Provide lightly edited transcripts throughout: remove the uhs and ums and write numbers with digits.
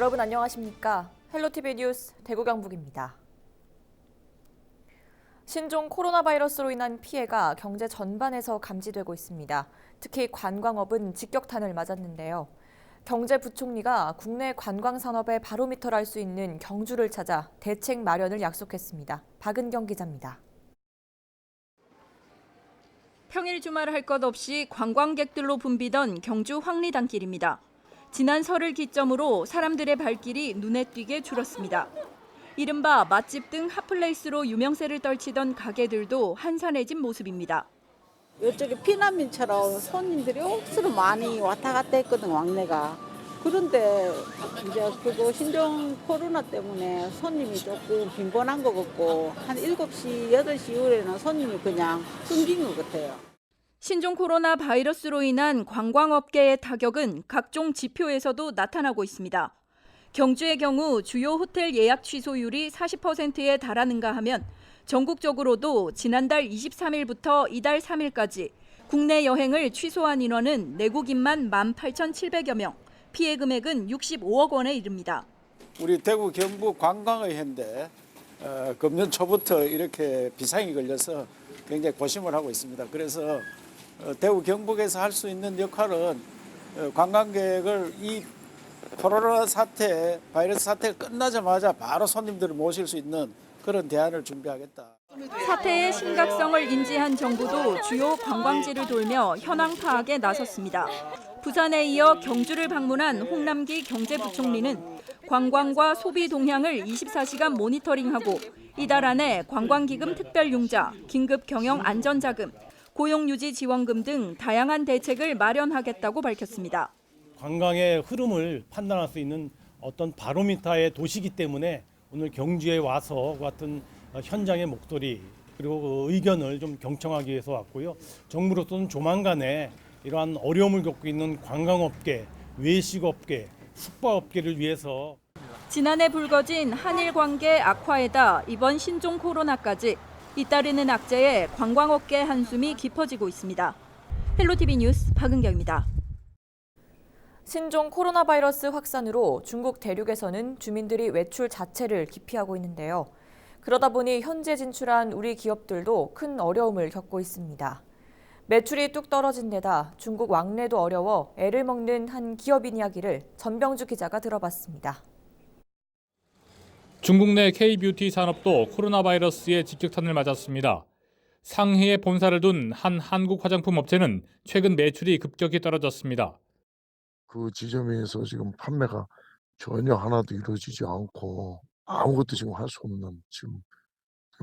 여러분 안녕하십니까? 헬로티비 뉴스 대구 경북입니다. 신종 코로나 바이러스로 인한 피해가 경제 전반에서 감지되고 있습니다. 특히 관광업은 직격탄을 맞았는데요. 경제부총리가 국내 관광산업의 바로미터를 할 수 있는 경주를 찾아 대책 마련을 약속했습니다. 박은경 기자입니다. 평일 주말 할 것 없이 관광객들로 붐비던 경주 황리단길입니다. 지난 설을 기점으로 사람들의 발길이 눈에 띄게 줄었습니다. 이른바 맛집 등 핫플레이스로 유명세를 떨치던 가게들도 한산해진 모습입니다. 이쪽에 피난민처럼 손님들이 억수로 많이 왔다 갔다 했거든, 왕래가. 그런데 이제 그거 신종 코로나 때문에 손님이 조금 빈번한 것 같고 한 7시, 8시 이후에는 손님이 그냥 끊긴 것 같아요. 신종 코로나 바이러스로 인한 관광업계의 타격은 각종 지표에서도 나타나고 있습니다. 경주의 경우 주요 호텔 예약 취소율이 40%에 달하는가 하면 전국적으로도 지난달 23일부터 이달 3일까지 국내 여행을 취소한 인원은 내국인만 18,700여 명, 피해 금액은 65억 원에 이릅니다. 우리 대구 경북 관광의 현대 금년 초부터 이렇게 비상이 걸려서 굉장히 고심을 하고 있습니다. 그래서 대구 경북에서 할 수 있는 역할은 관광객을 이 코로나 사태, 바이러스 사태가 끝나자마자 바로 손님들을 모실 수 있는 그런 대안을 준비하겠다. 사태의 심각성을 인지한 정부도 주요 관광지를 돌며 현황 파악에 나섰습니다. 부산에 이어 경주를 방문한 홍남기 경제부총리는 관광과 소비 동향을 24시간 모니터링하고 이달 안에 관광기금 특별융자, 긴급 경영 안전자금, 고용유지 지원금 등 다양한 대책을 마련하겠다고 밝혔습니다. 관광의 흐름을 판단할 수 있는 어떤 바로미터의 도시이기 때문에 오늘 경주에 와서 같은 현장의 목소리 그리고 의견을 좀 경청하기 위해서 왔고요. 정부로서는 조만간에 이러한 어려움을 겪고 있는 관광업계, 외식업계, 숙박업계를 위해서 지난해 불거진 한일 관계 악화에다 이번 신종 코로나까지 잇따르는 악재에 관광업계 한숨이 깊어지고 있습니다. 헬로티비 뉴스 박은경입니다. 신종 코로나 바이러스 확산으로 중국 대륙에서는 주민들이 외출 자체를 기피하고 있는데요. 그러다 보니 현재 진출한 우리 기업들도 큰 어려움을 겪고 있습니다. 매출이 뚝 떨어진 데다 중국 왕래도 어려워 애를 먹는 한 기업인 이야기를 전병주 기자가 들어봤습니다. 중국 내 K-뷰티 산업도 코로나 바이러스의 직격탄을 맞았습니다. 상해에 본사를 둔 한 한국 화장품 업체는 최근 매출이 급격히 떨어졌습니다. 그 지점에서 지금 판매가 전혀 하나도 이루어지지 않고 아무것도 지금 할 수 없는 지금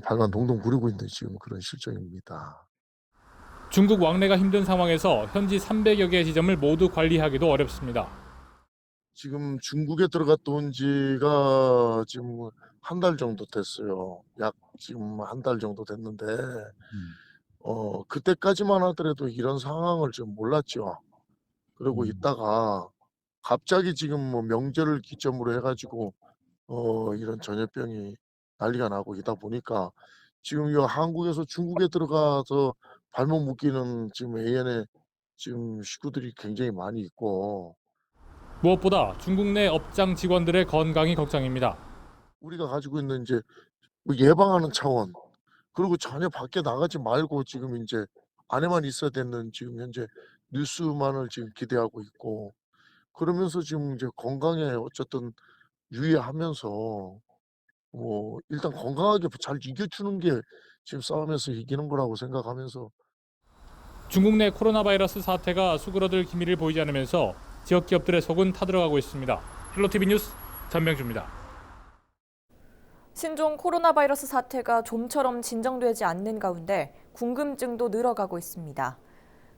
발만 동동 구르고 있는 지금 그런 실정입니다. 중국 왕래가 힘든 상황에서 현지 300여 개 지점을 모두 관리하기도 어렵습니다. 지금 중국에 들어갔다 온 지가 지금 한 달 정도 됐어요. 약 지금 한 달 정도 됐는데 그때까지만 하더라도 이런 상황을 좀 몰랐죠. 그러고 있다가 갑자기 지금 뭐 명절을 기점으로 해가지고 이런 전염병이 난리가 나고 있다 보니까 지금 이 한국에서 중국에 들어가서 발목 묶이는 지금 AN의 지금 식구들이 굉장히 많이 있고 무엇보다 중국 내 업장 직원들의 건강이 걱정입니다. 우리가 가지고 있는 이제 뭐 예방하는 차원 그리고 전혀 밖에 나가지 말고 지금 이제 안에만 있어야 되는 지금 현재 뉴스만을 지금 기대하고 있고 그러면서 지금 이제 건강에 어쨌든 유의하면서 뭐 일단 건강하게 잘 이겨주는 게 지금 싸움에서 이기는 거라고 생각하면서 중국 내 코로나 바이러스 사태가 수그러들 기미를 보이지 않으면서 지역 기업들의 속은 타들어가고 있습니다. 헬로티비 뉴스 전병주입니다. 신종 코로나 바이러스 사태가 좀처럼 진정되지 않는 가운데 궁금증도 늘어가고 있습니다.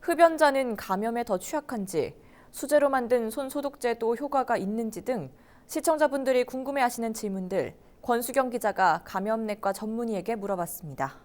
흡연자는 감염에 더 취약한지, 수제로 만든 손 소독제도 효과가 있는지 등 시청자분들이 궁금해하시는 질문들 권수경 기자가 감염내과 전문의에게 물어봤습니다.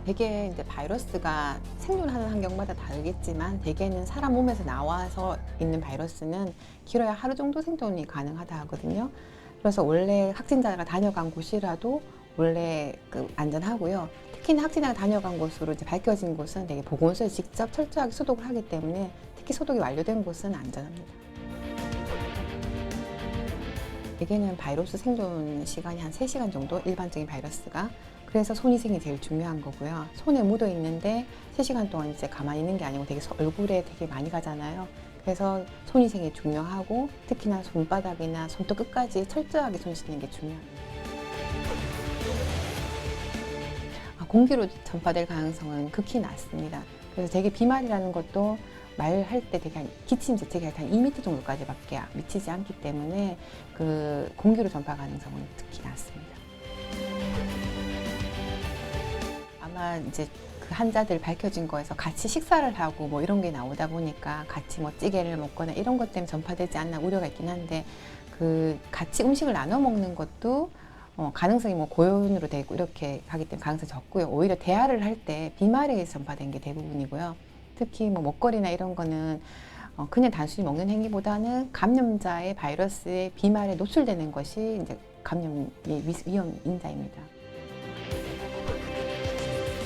대개 이제 바이러스가 생존하는 환경마다 다르겠지만 대개는 사람 몸에서 나와서 있는 바이러스는 길어야 하루 정도 생존이 가능하다 하거든요. 그래서 원래 확진자가 다녀간 곳이라도 원래 안전하고요. 특히나 확진자가 다녀간 곳으로 이제 밝혀진 곳은 되게 보건소에 직접 철저하게 소독을 하기 때문에 특히 소독이 완료된 곳은 안전합니다. 대개는 바이러스 생존 시간이 한 3시간 정도, 일반적인 바이러스가. 그래서 손위생이 제일 중요한 거고요. 손에 묻어 있는데 3시간 동안 이제 가만히 있는 게 아니고 되게 얼굴에 되게 많이 가잖아요. 그래서 손위생이 중요하고 특히나 손바닥이나 손톱 끝까지 철저하게 손 씻는 게 중요합니다. 공기로 전파될 가능성은 극히 낮습니다. 그래서 되게 비말이라는 것도 말할 때 되게 기침 자체가 한 2m 정도까지밖에 미치지 않기 때문에 공기로 전파 가능성은 특히 낮습니다. 아마 이제 환자들 밝혀진 거에서 같이 식사를 하고 뭐 이런 게 나오다 보니까 같이 뭐 찌개를 먹거나 이런 것 때문에 전파되지 않나 우려가 있긴 한데 같이 음식을 나눠 먹는 것도 가능성이 뭐 고연으로 되고 이렇게 하기 때문에 가능성이 적고요. 오히려 대화를 할 때 비말에 의해서 전파된 게 대부분이고요. 특히 뭐 먹거리나 이런 거는 그냥 단순히 먹는 행위보다는 감염자의 바이러스의 비말에 노출되는 것이 이제 감염의 위험 인자입니다.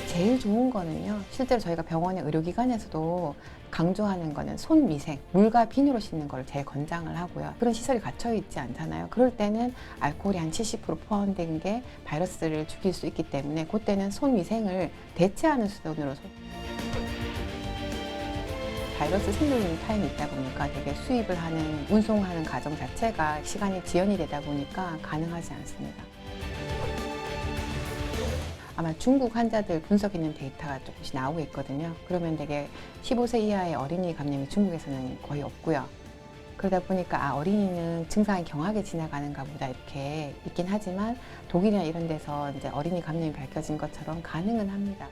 제일 좋은 거는요, 실제로 저희가 병원의 의료기관에서도 강조하는 거는 손위생, 물과 비누로 씻는 걸 제일 권장을 하고요. 그런 시설이 갖춰 있지 않잖아요. 그럴 때는 알코올이 한 70% 포함된 게 바이러스를 죽일 수 있기 때문에 그때는 손위생을 대체하는 수단으로 바이러스 생존 타임이 있다 보니까 되게 수입을 하는, 운송하는 과정 자체가 시간이 지연이 되다 보니까 가능하지 않습니다. 아마 중국 환자들 분석있는 데이터가 조금씩 나오고 있거든요. 그러면 되게 15세 이하의 어린이 감염이 중국에서는 거의 없고요. 그러다 보니까 어린이는 증상이 경하게 지나가는가 보다 이렇게 있긴 하지만 독일이나 이런 데서 이제 어린이 감염이 밝혀진 것처럼 가능은 합니다.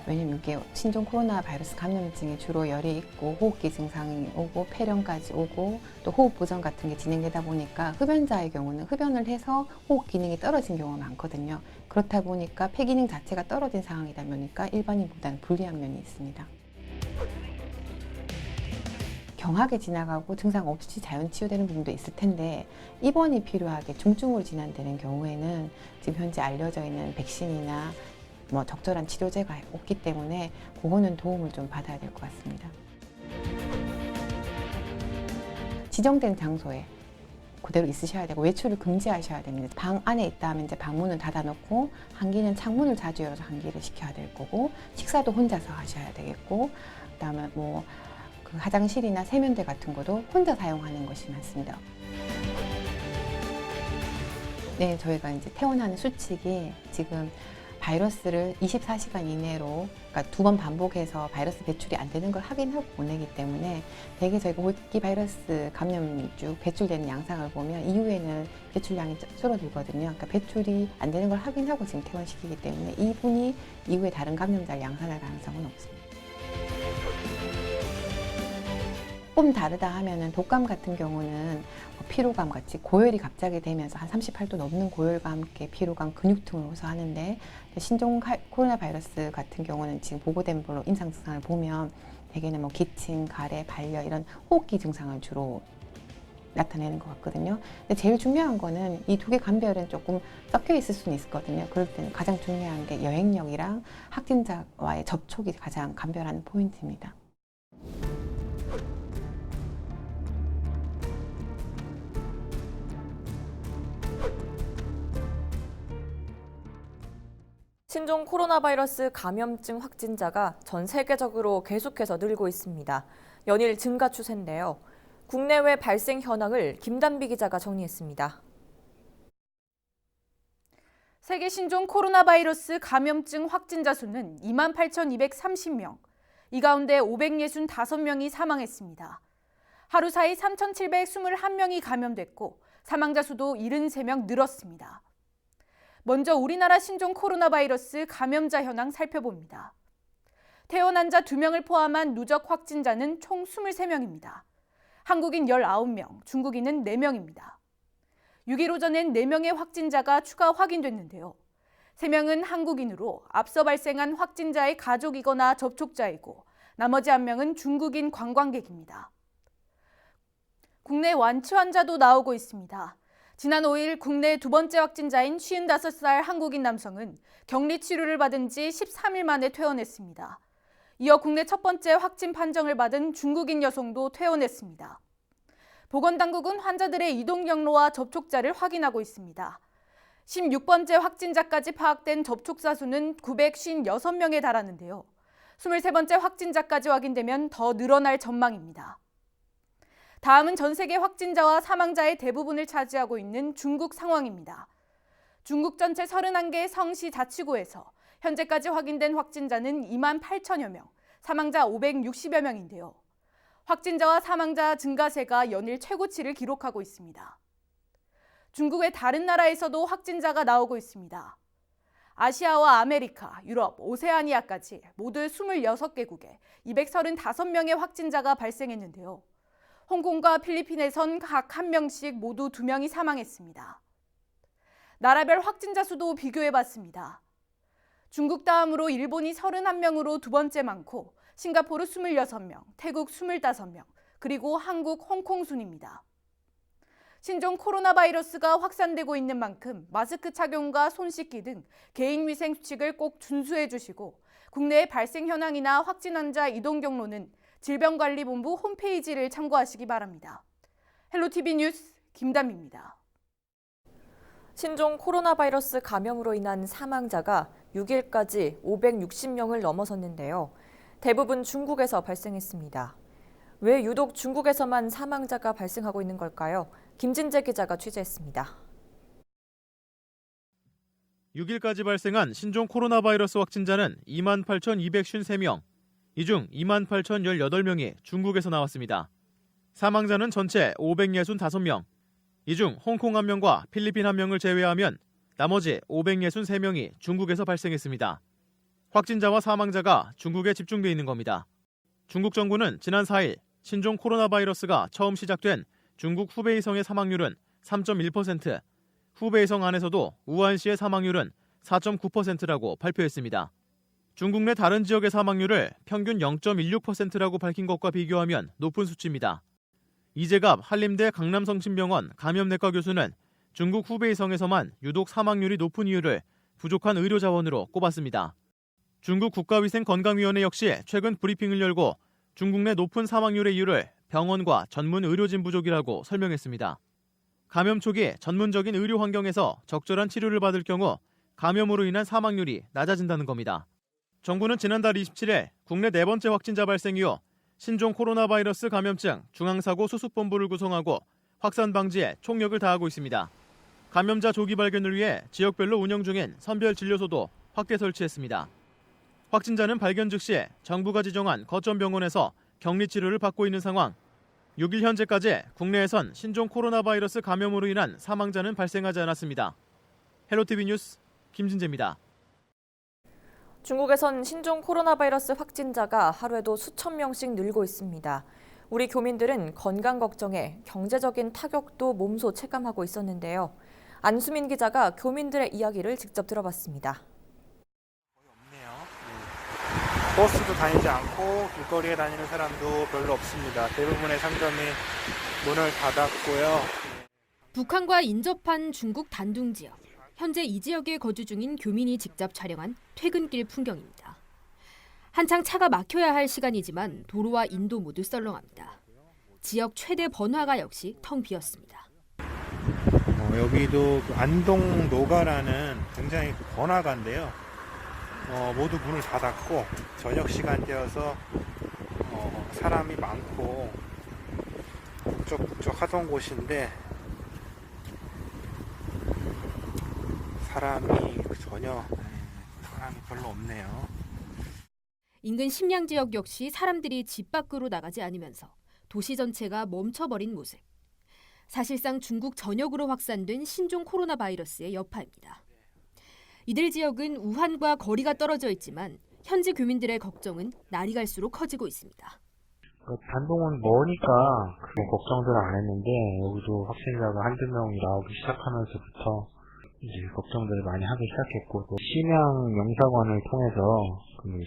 왜냐면 이게 신종 코로나 바이러스 감염증이 주로 열이 있고 호흡기 증상이 오고 폐렴까지 오고 또 호흡 부전 같은 게 진행되다 보니까 흡연자의 경우는 흡연을 해서 호흡 기능이 떨어진 경우가 많거든요. 그렇다 보니까 폐 기능 자체가 떨어진 상황이다 보니까 일반인보다는 불리한 면이 있습니다. 경하게 지나가고 증상 없이 자연 치유되는 부분도 있을 텐데 입원이 필요하게 중증으로 진행되는 경우에는 지금 현재 알려져 있는 백신이나 뭐 적절한 치료제가 없기 때문에 그거는 도움을 좀 받아야 될 것 같습니다. 지정된 장소에 그대로 있으셔야 되고 외출을 금지하셔야 됩니다. 방 안에 있다 하면 이제 방문을 닫아놓고 한기는 창문을 자주 열어서 환기를 시켜야 될 거고 식사도 혼자서 하셔야 되겠고 그다음에 뭐 화장실이나 세면대 같은 것도 혼자 사용하는 것이 많습니다. 네, 저희가 이제 퇴원하는 수칙이 지금 바이러스를 24시간 이내로 그러니까 2번 반복해서 바이러스 배출이 안 되는 걸 확인하고 보내기 때문에 대개 저희가 호흡기 바이러스 감염주 배출되는 양상을 보면 이후에는 배출량이 줄어들거든요. 그러니까 배출이 안 되는 걸 확인하고 지금 퇴원시키기 때문에 이분이 이후에 다른 감염자를 양산할 가능성은 없습니다. 조금 다르다 하면은 독감 같은 경우는 피로감 같이 고열이 갑자기 되면서 한 38도 넘는 고열과 함께 피로감, 근육통을 호소하는데 신종 코로나 바이러스 같은 경우는 지금 보고된 걸로 임상 증상을 보면 대개는 뭐 기침, 가래, 발열 이런 호흡기 증상을 주로 나타내는 것 같거든요. 근데 제일 중요한 거는 이 두 개 감별은 조금 섞여 있을 수는 있거든요. 그럴 때는 가장 중요한 게 여행력이랑 확진자와의 접촉이 가장 감별하는 포인트입니다. 신종 코로나 바이러스 감염증 확진자가 전 세계적으로 계속해서 늘고 있습니다. 연일 증가 추세인데요. 국내외 발생 현황을 김단비 기자가 정리했습니다. 세계 신종 코로나 바이러스 감염증 확진자 수는 28,230명. 이 가운데 565명이 사망했습니다. 하루 사이 3,721명이 감염됐고 사망자 수도 73명 늘었습니다. 먼저 우리나라 신종 코로나 바이러스 감염자 현황 살펴봅니다. 퇴원 환자 2명을 포함한 누적 확진자는 총 23명입니다. 한국인 19명, 중국인은 4명입니다. 6일 오전엔 4명의 확진자가 추가 확인됐는데요. 3명은 한국인으로 앞서 발생한 확진자의 가족이거나 접촉자이고 나머지 1명은 중국인 관광객입니다. 국내 완치 환자도 나오고 있습니다. 지난 5일 국내 두 번째 확진자인 55살 한국인 남성은 격리 치료를 받은 지 13일 만에 퇴원했습니다. 이어 국내 첫 번째 확진 판정을 받은 중국인 여성도 퇴원했습니다. 보건당국은 환자들의 이동 경로와 접촉자를 확인하고 있습니다. 16번째 확진자까지 파악된 접촉자 수는 956명에 달하는데요. 23번째 확진자까지 확인되면 더 늘어날 전망입니다. 다음은 전 세계 확진자와 사망자의 대부분을 차지하고 있는 중국 상황입니다. 중국 전체 31개 성시 자치구에서 현재까지 확인된 확진자는 2만 8천여 명, 사망자 560여 명인데요. 확진자와 사망자 증가세가 연일 최고치를 기록하고 있습니다. 중국의 다른 나라에서도 확진자가 나오고 있습니다. 아시아와 아메리카, 유럽, 오세아니아까지 모두 26개국에 235명의 확진자가 발생했는데요. 홍콩과 필리핀에선 각 1명씩 모두 2명이 사망했습니다. 나라별 확진자 수도 비교해봤습니다. 중국 다음으로 일본이 31명으로 두 번째 많고 싱가포르 26명, 태국 25명, 그리고 한국, 홍콩 순입니다. 신종 코로나 바이러스가 확산되고 있는 만큼 마스크 착용과 손 씻기 등 개인위생 수칙을 꼭 준수해 주시고 국내의 발생 현황이나 확진 환자 이동 경로는 질병관리본부 홈페이지를 참고하시기 바랍니다. 헬로티비 뉴스 김담입니다. 신종 코로나 바이러스 감염으로 인한 사망자가 6일까지 560명을 넘어섰는데요. 대부분 중국에서 발생했습니다. 왜 유독 중국에서만 사망자가 발생하고 있는 걸까요? 김진재 기자가 취재했습니다. 6일까지 발생한 신종 코로나 바이러스 확진자는 28,253명. 이 중 28,018명이 중국에서 나왔습니다. 사망자는 전체 565명. 이 중 홍콩 1명과 필리핀 1명을 제외하면 나머지 563명이 중국에서 발생했습니다. 확진자와 사망자가 중국에 집중돼 있는 겁니다. 중국 정부는 지난 4일 신종 코로나 바이러스가 처음 시작된 중국 후베이성의 사망률은 3.1%, 후베이성 안에서도 우한시의 사망률은 4.9%라고 발표했습니다. 중국 내 다른 지역의 사망률을 평균 0.16%라고 밝힌 것과 비교하면 높은 수치입니다. 이재갑 한림대 강남성심병원 감염내과 교수는 중국 후베이성에서만 유독 사망률이 높은 이유를 부족한 의료 자원으로 꼽았습니다. 중국 국가위생건강위원회 역시 최근 브리핑을 열고 중국 내 높은 사망률의 이유를 병원과 전문 의료진 부족이라고 설명했습니다. 감염 초기 전문적인 의료 환경에서 적절한 치료를 받을 경우 감염으로 인한 사망률이 낮아진다는 겁니다. 정부는 지난달 27일 국내 네 번째 확진자 발생 이후 신종 코로나 바이러스 감염증 중앙사고 수습본부를 구성하고 확산 방지에 총력을 다하고 있습니다. 감염자 조기 발견을 위해 지역별로 운영 중인 선별진료소도 확대 설치했습니다. 확진자는 발견 즉시 정부가 지정한 거점병원에서 격리 치료를 받고 있는 상황. 6일 현재까지 국내에선 신종 코로나 바이러스 감염으로 인한 사망자는 발생하지 않았습니다. 헬로티비 뉴스 김진재입니다. 중국에선 신종 코로나 바이러스 확진자가 하루에도 수천 명씩 늘고 있습니다. 우리 교민들은 건강 걱정에 경제적인 타격도 몸소 체감하고 있었는데요. 안수민 기자가 교민들의 이야기를 직접 들어봤습니다. 버스도 다니지 않고 길거리에 다니는 사람도 별로 없습니다. 대부분의 상점이 문을 닫았고요. 북한과 인접한 중국 단둥 지역. 현재 이 지역에 거주 중인 교민이 직접 촬영한 퇴근길 풍경입니다. 한창 차가 막혀야 할 시간이지만 도로와 인도 모두 썰렁합니다. 지역 최대 번화가 역시 텅 비었습니다. 여기도 안동 노가라는 굉장히 번화가인데요. 모두 문을 닫았고 저녁 시간대여서 사람이 많고 북적북적 하던 곳인데 전혀 사람이 별로 없네요. 인근 심양 지역 역시 사람들이 집 밖으로 나가지 않으면서 도시 전체가 멈춰버린 모습. 사실상 중국 전역으로 확산된 신종 코로나 바이러스의 여파입니다. 이들 지역은 우한과 거리가 떨어져 있지만 현지 교민들의 걱정은 날이 갈수록 커지고 있습니다. 단동은 머니까 걱정들 안 했는데 여기도 확진자가 한두 명이 나오기 시작하면서부터 이제 걱정들을 많이 하기 시작했고, 또 심양 영사관을 통해서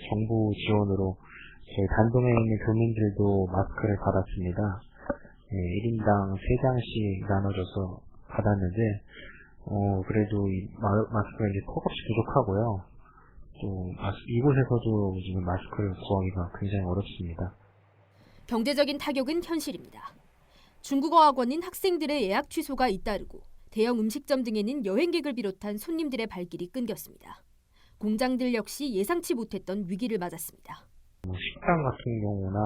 정부 지원으로 저희 단동에 있는 교민들도 마스크를 받았습니다. 1인당 3장씩 나눠줘서 받았는데, 그래도 이 마스크가 이제 턱없이 부족하고요. 또 이곳에서도 지금 마스크를 구하기가 굉장히 어렵습니다. 경제적인 타격은 현실입니다. 중국어 학원인 학생들의 예약 취소가 잇따르고 대형 음식점 등에는 여행객을 비롯한 손님들의 발길이 끊겼습니다. 공장들 역시 예상치 못했던 위기를 맞았습니다. 식당 같은 경우나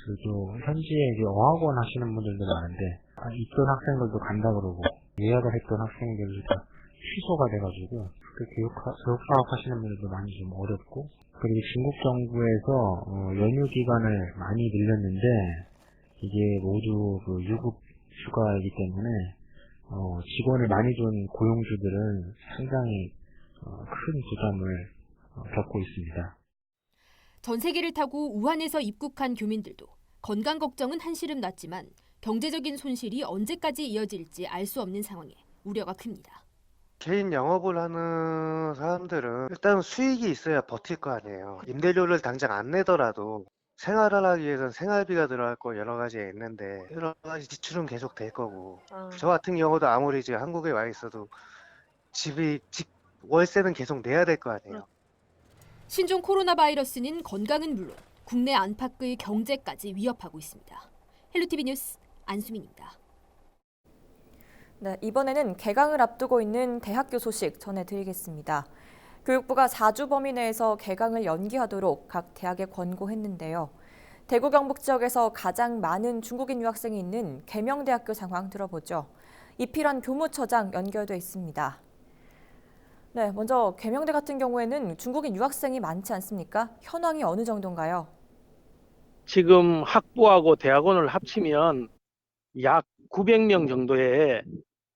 그래도 현지에 이제 어학원 하시는 분들도 많은데 있던 학생들도 간다 그러고 예약을 했던 학생들도 다 취소가 돼가지고 교육 사업하시는 분들도 많이 좀 어렵고, 그리고 중국 정부에서 연휴 기간을 많이 늘렸는데 이게 모두 그 유급 휴가이기 때문에 직원을 많이 둔 고용주들은 상당히 큰 부담을 겪고 있습니다. 전세기를 타고 우한에서 입국한 교민들도 건강 걱정은 한시름 났지만 경제적인 손실이 언제까지 이어질지 알 수 없는 상황에 우려가 큽니다. 개인 영업을 하는 사람들은 일단 수익이 있어야 버틸 거 아니에요. 임대료를 당장 안 내더라도 생활을 하기 위해서는 생활비가 들어갈 거 여러 가지가 있는데 여러 가지 지출은 계속 될 거고, 저 같은 경우도 아무리 이제 한국에 와 있어도 월세는 계속 내야 될 거 아니에요. 신종 코로나 바이러스는 건강은 물론 국내 안팎의 경제까지 위협하고 있습니다. 헬로티비 뉴스 안수민입니다. 네, 이번에는 개강을 앞두고 있는 대학교 소식 전해드리겠습니다. 교육부가 4주 범위 내에서 개강을 연기하도록 각 대학에 권고했는데요. 대구 경북 지역에서 가장 많은 중국인 유학생이 있는 계명대학교 상황 들어보죠. 이필환 교무처장 연결돼 있습니다. 네, 먼저 계명대 같은 경우에는 중국인 유학생이 많지 않습니까? 현황이 어느 정도인가요? 지금 학부하고 대학원을 합치면 약 900명 정도의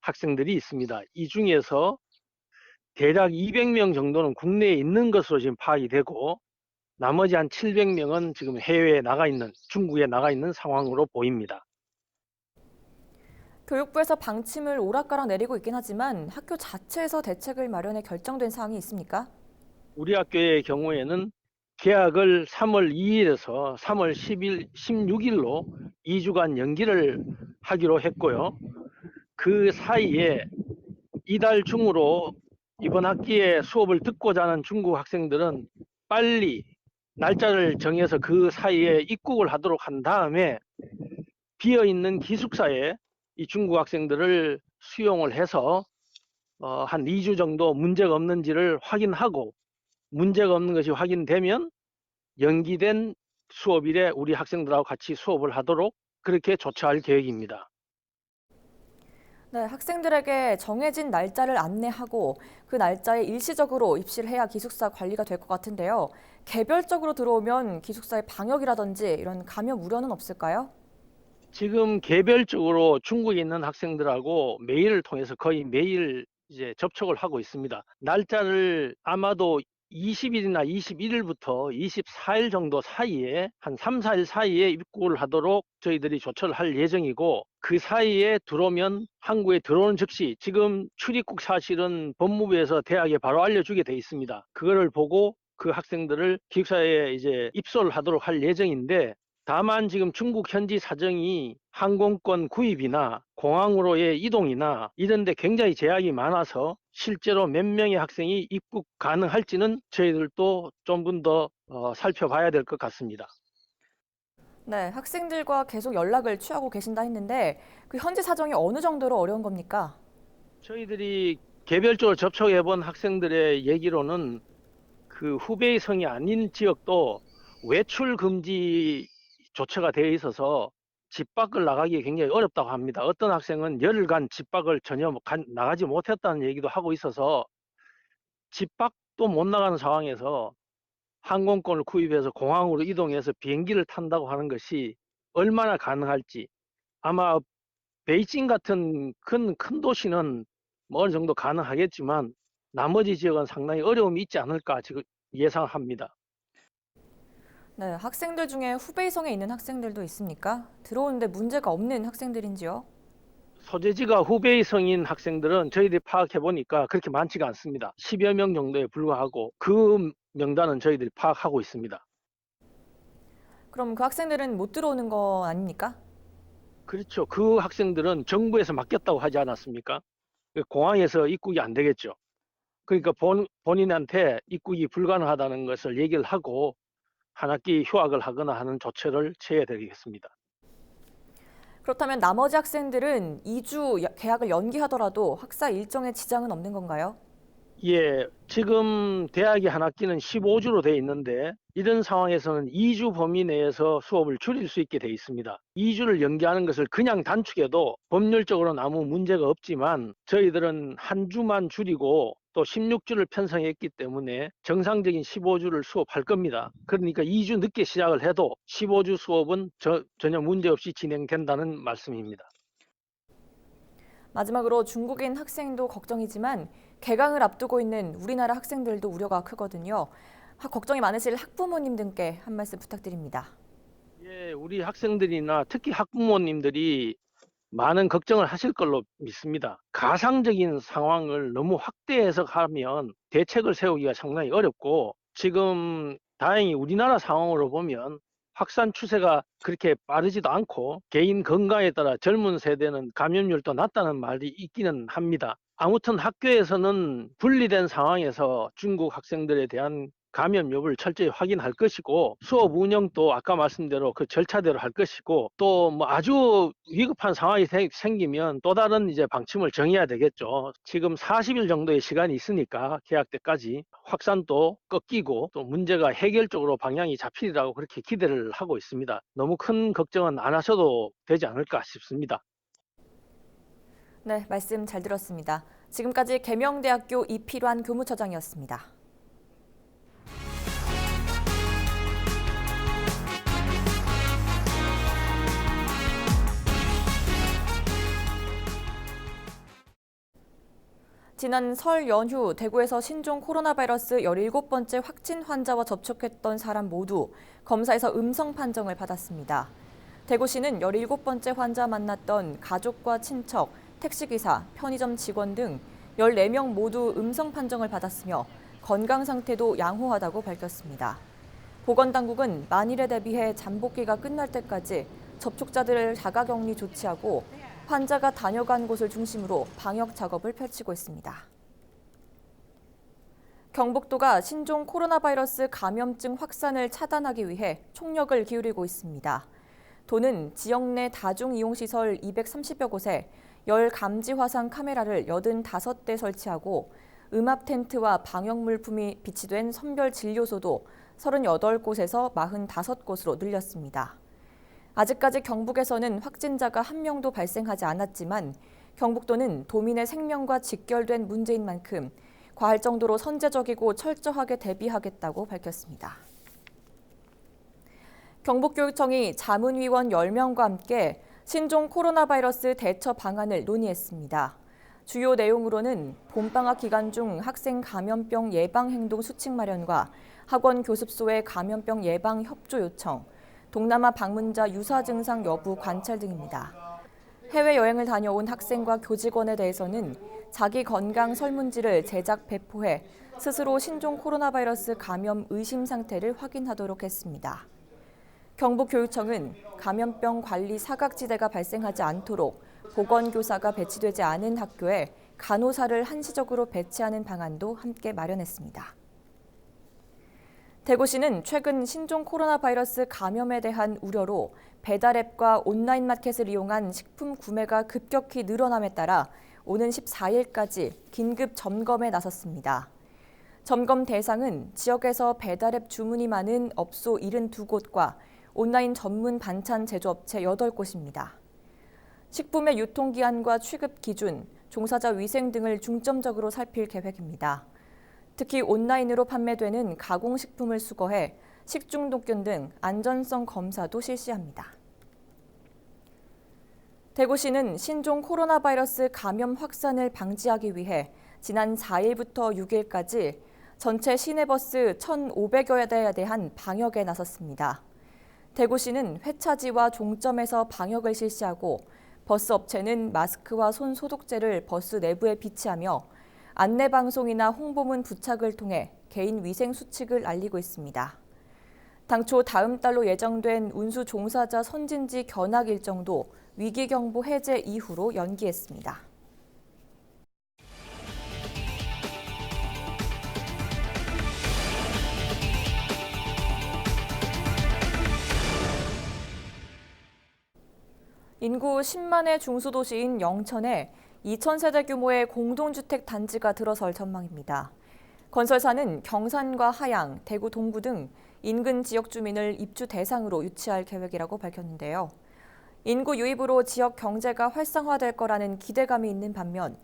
학생들이 있습니다. 이 중에서 대략 200명 정도는 국내에 있는 것으로 지금 파악이 되고, 나머지 한 700명은 지금 해외에 나가 있는, 중국에 나가 있는 상황으로 보입니다. 교육부에서 방침을 오락가락 내리고 있긴 하지만 학교 자체에서 대책을 마련해 결정된 사항이 있습니까? 우리 학교의 경우에는 개학을 3월 2일에서 3월 16일로 2주간 연기를 하기로 했고요. 그 사이에 이달 중으로 이번 학기에 수업을 듣고자 하는 중국 학생들은 빨리 날짜를 정해서 그 사이에 입국을 하도록 한 다음에 비어있는 기숙사에 이 중국 학생들을 수용을 해서 한 2주 정도 문제가 없는지를 확인하고, 문제가 없는 것이 확인되면 연기된 수업일에 우리 학생들하고 같이 수업을 하도록 그렇게 조처할 계획입니다. 네, 학생들에게 정해진 날짜를 안내하고 그 날짜에 일시적으로 입시를 해야 기숙사 관리가 될 것 같은데요. 개별적으로 들어오면 기숙사의 방역이라든지 이런 감염 우려는 없을까요? 지금 개별적으로 중국에 있는 학생들하고 메일을 통해서 거의 매일 이제 접촉을 하고 있습니다. 날짜를 아마도 20일이나 21일부터 24일 정도 사이에 한 3, 4일 사이에 입국을 하도록 저희들이 조처를 할 예정이고, 그 사이에 들어오면 한국에 들어오는 즉시 지금 출입국 사실은 법무부에서 대학에 바로 알려주게 돼 있습니다. 그거를 보고 그 학생들을 기숙사에 이제 입소를 하도록 할 예정인데, 다만 지금 중국 현지 사정이 항공권 구입이나 공항으로의 이동이나 이런 데 굉장히 제약이 많아서 실제로 몇 명의 학생이 입국 가능할지는 저희들도 좀 더 살펴봐야 될 것 같습니다. 네, 학생들과 계속 연락을 취하고 계신다 했는데 그 현지 사정이 어느 정도로 어려운 겁니까? 저희들이 개별적으로 접촉해 본 학생들의 얘기로는 그 후베이성이 아닌 지역도 외출 금지 조처가 되어 있어서 집 밖을 나가기 굉장히 어렵다고 합니다. 어떤 학생은 열흘간 집 밖을 전혀 나가지 못했다는 얘기도 하고 있어서 집 밖도 못 나가는 상황에서 항공권을 구입해서 공항으로 이동해서 비행기를 탄다고 하는 것이 얼마나 가능할지, 아마 베이징 같은 큰 도시는 뭐 어느 정도 가능하겠지만 나머지 지역은 상당히 어려움이 있지 않을까 지금 예상합니다. 네, 학생들 중에 후베이성에 있는 학생들도 있습니까? 들어오는데 문제가 없는 학생들인지요? 소재지가 후베이성인 학생들은 저희들이 파악해 보니까 그렇게 많지가 않습니다. 10여 명 정도에 불과하고 그 명단은 저희들이 파악하고 있습니다. 그럼 그 학생들은 못 들어오는 거 아닙니까? 그렇죠. 그 학생들은 정부에서 맡겼다고 하지 않았습니까? 공항에서 입국이 안 되겠죠. 그러니까 본인한테 입국이 불가능하다는 것을 얘기를 하고 한 학기 휴학을 하거나 하는 조처를 취해야 되겠습니다. 그렇다면 나머지 학생들은 2주 개학을 연기하더라도 학사 일정에 지장은 없는 건가요? 예, 지금 대학이 한 학기는 15주로 돼 있는데 이런 상황에서는 2주 범위 내에서 수업을 줄일 수 있게 돼 있습니다. 2주를 연기하는 것을 그냥 단축해도 법률적으로는 아무 문제가 없지만 저희들은 한 주만 줄이고 또 16주를 편성했기 때문에 정상적인 15주를 수업할 겁니다. 그러니까 2주 늦게 시작을 해도 15주 수업은 전혀 문제없이 진행된다는 말씀입니다. 마지막으로 중국인 학생도 걱정이지만 개강을 앞두고 있는 우리나라 학생들도 우려가 크거든요. 걱정이 많으실 학부모님 등께 한 말씀 부탁드립니다. 예, 우리 학생들이나 특히 학부모님들이 많은 걱정을 하실 걸로 믿습니다. 가상적인 상황을 너무 확대해서 하면 대책을 세우기가 상당히 어렵고 지금 다행히 우리나라 상황으로 보면 확산 추세가 그렇게 빠르지도 않고 개인 건강에 따라 젊은 세대는 감염률도 낮다는 말이 있기는 합니다. 아무튼 학교에서는 분리된 상황에서 중국 학생들에 대한 감염 여부를 철저히 확인할 것이고 수업 운영도 아까 말씀대로 그 절차대로 할 것이고 또 뭐 아주 위급한 상황이 생기면 또 다른 이제 방침을 정해야 되겠죠. 지금 40일 정도의 시간이 있으니까 개학 때까지 확산도 꺾이고 또 문제가 해결적으로 방향이 잡히리라고 그렇게 기대를 하고 있습니다. 너무 큰 걱정은 안 하셔도 되지 않을까 싶습니다. 네, 말씀 잘 들었습니다. 지금까지 계명대학교 이필환 교무처장이었습니다. 지난 설 연휴 대구에서 신종 코로나 바이러스 17번째 확진 환자와 접촉했던 사람 모두 검사에서 음성 판정을 받았습니다. 대구시는 17번째 환자 만났던 가족과 친척, 택시기사, 편의점 직원 등 14명 모두 음성 판정을 받았으며 건강 상태도 양호하다고 밝혔습니다. 보건당국은 만일에 대비해 잠복기가 끝날 때까지 접촉자들을 자가격리 조치하고 환자가 다녀간 곳을 중심으로 방역 작업을 펼치고 있습니다. 경북도가 신종 코로나 바이러스 감염증 확산을 차단하기 위해 총력을 기울이고 있습니다. 도는 지역 내 다중이용시설 230여 곳에 열 감지 화상 카메라를 85대 설치하고 음압 텐트와 방역 물품이 비치된 선별 진료소도 38곳에서 45곳으로 늘렸습니다. 아직까지 경북에서는 확진자가 한 명도 발생하지 않았지만 경북도는 도민의 생명과 직결된 문제인 만큼 과할 정도로 선제적이고 철저하게 대비하겠다고 밝혔습니다. 경북교육청이 자문위원 10명과 함께 신종 코로나 바이러스 대처 방안을 논의했습니다. 주요 내용으로는 봄방학 기간 중 학생 감염병 예방 행동 수칙 마련과 학원 교습소의 감염병 예방 협조 요청, 동남아 방문자 유사 증상 여부 관찰 등입니다. 해외여행을 다녀온 학생과 교직원에 대해서는 자기 건강 설문지를 제작 배포해 스스로 신종 코로나 바이러스 감염 의심 상태를 확인하도록 했습니다. 경북교육청은 감염병 관리 사각지대가 발생하지 않도록 보건교사가 배치되지 않은 학교에 간호사를 한시적으로 배치하는 방안도 함께 마련했습니다. 대구시는 최근 신종 코로나 바이러스 감염에 대한 우려로 배달앱과 온라인 마켓을 이용한 식품 구매가 급격히 늘어남에 따라 오는 14일까지 긴급 점검에 나섰습니다. 점검 대상은 지역에서 배달앱 주문이 많은 업소 72곳과 온라인 전문 반찬 제조업체 8곳입니다. 식품의 유통기한과 취급 기준, 종사자 위생 등을 중점적으로 살필 계획입니다. 특히 온라인으로 판매되는 가공식품을 수거해 식중독균 등 안전성 검사도 실시합니다. 대구시는 신종 코로나 바이러스 감염 확산을 방지하기 위해 지난 4일부터 6일까지 전체 시내버스 1,500여 대에 대한 방역에 나섰습니다. 대구시는 회차지와 종점에서 방역을 실시하고 버스 업체는 마스크와 손 소독제를 버스 내부에 비치하며 안내방송이나 홍보문 부착을 통해 개인 위생 수칙을 알리고 있습니다. 당초 다음 달로 예정된 운수 종사자 선진지 견학 일정도 위기경보 해제 이후로 연기했습니다. 인구 10만의 중소도시인 영천에 2,000세대 규모의 공동주택 단지가 들어설 전망입니다. 건설사는 경산과 하양, 대구 동구 등 인근 지역 주민을 입주 대상으로 유치할 계획이라고 밝혔는데요. 인구 유입으로 지역 경제가 활성화될 거라는 기대감이 있는 반면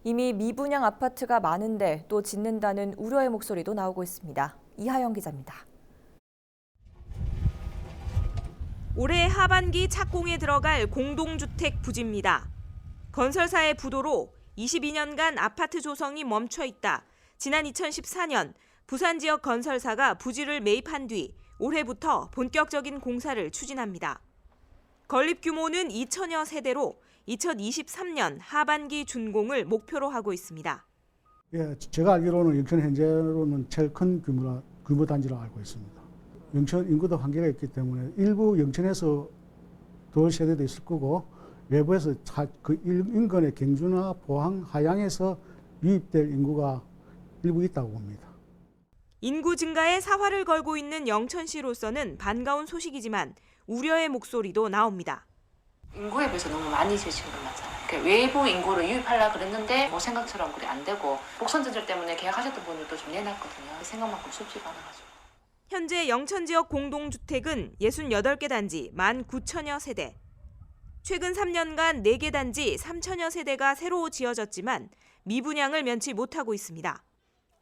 이미 미분양 아파트가 많은데 또 짓는다는 우려의 목소리도 나오고 있습니다. 이하영 기자입니다. 올해 하반기 착공에 들어갈 공동주택 부지입니다. 건설사의 부도로 22년간 아파트 조성이 멈춰 있다. 지난 2014년 부산 지역 건설사가 부지를 매입한 뒤 올해부터 본격적인 공사를 추진합니다. 건립 규모는 2,000여 세대로 2023년 하반기 준공을 목표로 하고 있습니다. 예, 제가 알기로는 영천 현재로는 제일 큰 규모 단지로 알고 있습니다. 영천 인구도 한계가 있기 때문에 일부 영천에서 돌 세대도 있을 거고 외부에서 그 인근의 경주나 포항, 하양에서 유입될 인구가 일부 있다고 봅니다. 인구 증가에 사활을 걸고 있는 영천시로서는 반가운 소식이지만 우려의 목소리도 나옵니다. 인구에 비해서 너무 많이 지으신 건 맞잖아요. 그러니까 외부 인구를 유입하려고 그랬는데 뭐 생각처럼 그게 안 되고 복선 전철 때문에 계약하셨던 분들도 좀 내놨거든요. 생각만큼 쉽지가 않아가지고. 현재 영천 지역 공동주택은 68개 단지 19,000여 세대. 최근 3년간 4개 단지 3,000여 세대가 새로 지어졌지만 미분양을 면치 못하고 있습니다.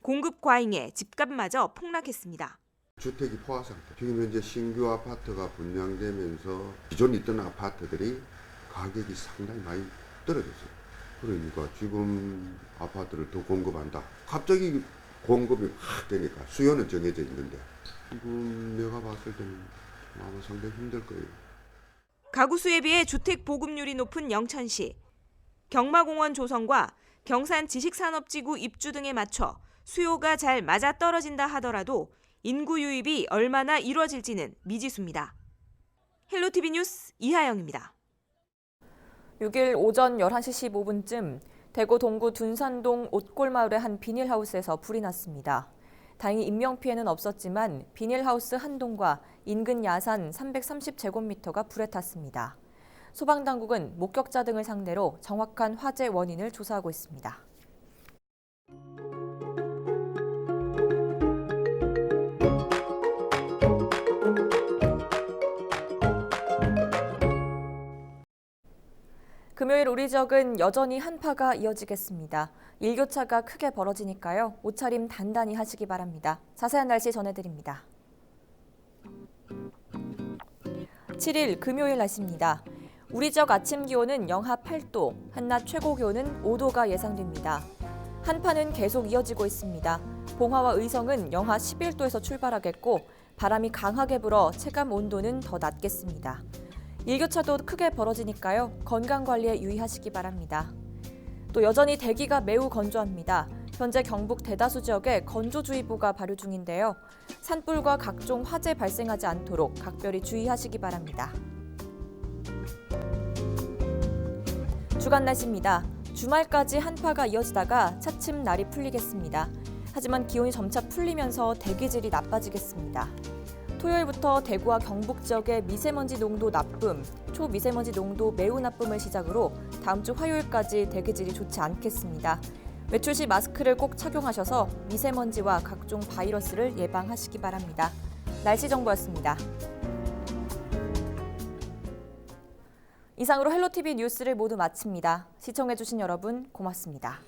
공급 과잉에 집값마저 폭락했습니다. 주택이 포화 상태. 지금 현재 신규 아파트가 분양되면서 기존 있던 아파트들이 가격이 상당히 많이 떨어졌어요. 그러니까 지금 아파트를 더 공급한다. 갑자기 공급이 확 되니까 수요는 정해져 있는데 지금 내가 봤을 때는 아마 상당히 힘들 거예요. 가구 수에 비해 주택 보급률이 높은 영천시. 경마공원 조성과 경산 지식산업지구 입주 등에 맞춰 수요가 잘 맞아떨어진다 하더라도 인구 유입이 얼마나 이루어질지는 미지수입니다. 헬로티비 뉴스 이하영입니다. 6일 오전 11시 15분쯤 대구 동구 둔산동 옷골마을의 한 비닐하우스에서 불이 났습니다. 다행히 인명피해는 없었지만 비닐하우스 한 동과 인근 야산 330제곱미터가 불에 탔습니다. 소방당국은 목격자 등을 상대로 정확한 화재 원인을 조사하고 있습니다. 금요일 우리 지역은 여전히 한파가 이어지겠습니다. 일교차가 크게 벌어지니까요. 옷차림 단단히 하시기 바랍니다. 자세한 날씨 전해드립니다. 7일 금요일 날씨입니다. 우리 지역 아침 기온은 영하 8도, 한낮 최고 기온은 5도가 예상됩니다. 한파는 계속 이어지고 있습니다. 봉화와 의성은 영하 11도에서 출발하겠고 바람이 강하게 불어 체감 온도는 더 낮겠습니다. 일교차도 크게 벌어지니까요. 건강관리에 유의하시기 바랍니다. 또 여전히 대기가 매우 건조합니다. 현재 경북 대다수 지역에 건조주의보가 발효 중인데요. 산불과 각종 화재 발생하지 않도록 각별히 주의하시기 바랍니다. 주간 날씨입니다. 주말까지 한파가 이어지다가 차츰 날이 풀리겠습니다. 하지만 기온이 점차 풀리면서 대기질이 나빠지겠습니다. 토요일부터 대구와 경북 지역의 미세먼지 농도 나쁨, 초미세먼지 농도 매우 나쁨을 시작으로 다음 주 화요일까지 대기질이 좋지 않겠습니다. 외출 시 마스크를 꼭 착용하셔서 미세먼지와 각종 바이러스를 예방하시기 바랍니다. 날씨 정보였습니다. 이상으로 헬로티비 뉴스를 모두 마칩니다. 시청해주신 여러분 고맙습니다.